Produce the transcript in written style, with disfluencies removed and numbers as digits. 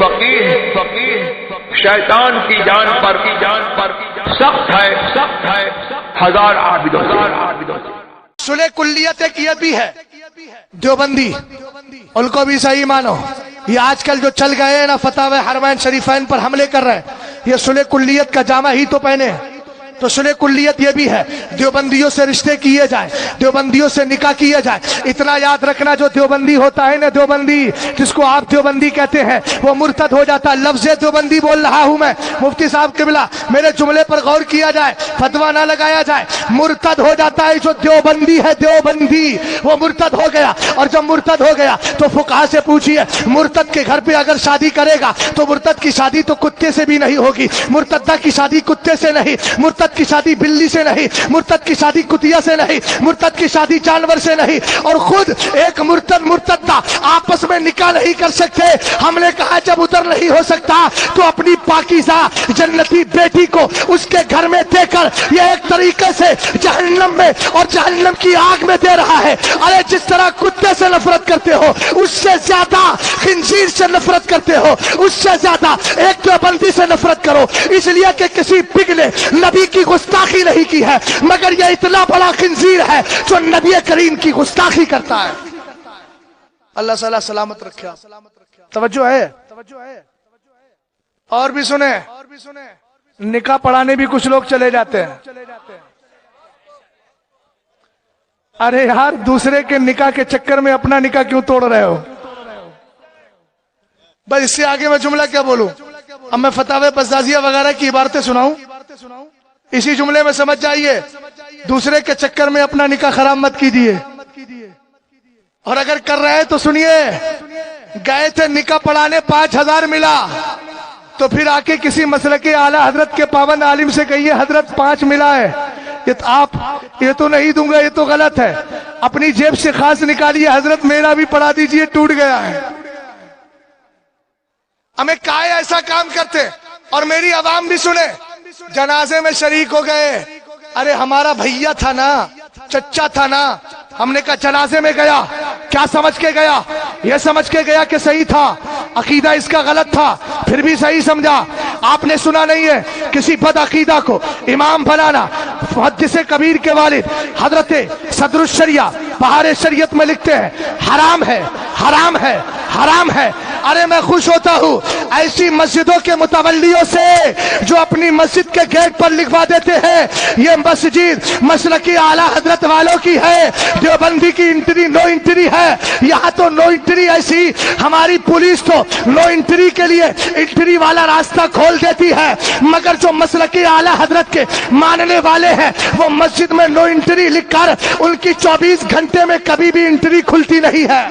فقیر شیطان کی جان پر سخت ہے ہزار عابدوں سے۔ صلح کلیت ایک یہ بھی ہے، دیوبندی ان کو بھی صحیح مانو۔ یہ آج کل جو چل گئے ہیں نا فتاوی حرمین شریفین پر حملے کر رہے ہیں، یہ صلح کلیت کا جامہ ہی تو پہنے ہیں۔ تو صلح کلیت یہ بھی ہے، دیوبندیوں سے رشتے کیے جائیں، دیوبندیوں سے نکاح کیے جائیں۔ اتنا یاد رکھنا، جو دیوبندی ہوتا ہے نا، دیوبندی جس کو آپ دیوبندی کہتے ہیں، وہ مرتد ہو جاتا ہے۔ لفظ دیوبندی بول رہا ہوں میں، مفتی صاحب قبلہ میرے جملے پر غور کیا جائے، فتویٰ نہ لگایا جائے۔ مرتد ہو جاتا ہے جو دیوبندی ہے، دیوبندی وہ مرتد ہو گیا۔ اور جب مرتد ہو گیا تو فقہا سے پوچھئے، مرتد کے گھر پہ اگر شادی کرے گا تو مرتد کی شادی تو کتے سے بھی نہیں ہوگی، مرتدہ کی شادی کتے سے نہیں، مرتد کی شادی بلی سے نہیں، مرتد کی شادی کتیا سے نہیں، مرتد کی شادی جانور سے نہیں، اور خود ایک مرتدہ آپس میں نکاح نہیں کر سکتے۔ ہم نے کہا جب ادھر نہیں ہو سکتا تو اپنی پاکیزہ جنتی بیٹی کو اس کے گھر میں دے کر یہ ایک طریقے سے جہنم میں اور جہنم کی آگ میں دے رہا ہے۔ ارے جس طرح کتے سے نفرت کرتے ہو اس سے زیادہ خنزیر سے نفرت کرتے ہو، اس سے زیادہ ایک دیوبندی سے نفرت کرو، اس لیے کہ کسی پگ نے نبی کی گستاخی نہیں کی ہے، مگر یہ اتنا بڑا خنزیر ہے جو نبی کریم کی گستاخی کرتا ہے۔ اللہ صلی اللہ سلامت رکھے۔ توجہ ہے؟ اور بھی سنیں، نکاح پڑھانے بھی کچھ لوگ چلے جاتے ہیں۔ ارے یار، دوسرے کے نکاح کے چکر میں اپنا نکاح کیوں توڑ رہے ہو؟ بس اس سے آگے میں جملہ کیا بولوں؟ اب میں فتاوی بزازیہ وغیرہ کی عبارتیں سناؤں؟ اسی جملے میں سمجھ جائیے، دوسرے کے چکر میں اپنا نکاح خراب مت کیجیے۔ اور اگر کر رہے ہیں تو سنیے، گئے تھے نکاح پڑھانے، 5000 ملا، تو پھر آ کے کسی مسلک اعلیٰ حضرت کے پابند عالم سے کہیے حضرت 5 ملا ہے، یہ تو نہیں دوں گا، یہ تو غلط ہے۔ اپنی جیب سے خاص نکالیے، حضرت میرا بھی پڑھا دیجئے، ٹوٹ گیا ہے۔ ہمیں کہا ہے ایسا کام کرتے، اور میری عوام بھی سنے، جنازے میں شریک ہو گئے۔ ارے ہمارا بھیا تھا نا، چچا تھا نا، ہم نے کہا جنازے میں گیا، کیا سمجھ کے گیا؟ یہ سمجھ کے گیا کہ صحیح تھا، عقیدہ اس کا غلط تھا، پھر بھی صحیح سمجھا۔ آپ نے سنا نہیں ہے کسی بد عقیدہ کو امام بنانا؟ محدث کبیر کے والد حضرت صدر الشریعہ بہار شریعت میں لکھتے ہیں، حرام ہے، حرام ہے، حرام ہے۔ ارے میں خوش ہوتا ہوں ایسی مسجدوں کے متولیوں سے جو اپنی مسجد کے گیٹ پر لکھوا دیتے ہیں یہ مسجد مسلکی اعلیٰ حضرت والوں کی ہے، دیوبندی کی انٹری نو انٹری ہے۔ یہاں تو نو انٹری ایسی، ہماری پولیس تو نو انٹری کے لیے انٹری والا راستہ کھول دیتی ہے، مگر جو مسلکی اعلیٰ حضرت کے ماننے والے ہیں وہ مسجد میں نو انٹری لکھ کر ان کی 24 گھنٹے میں کبھی بھی انٹری کھلتی نہیں ہے۔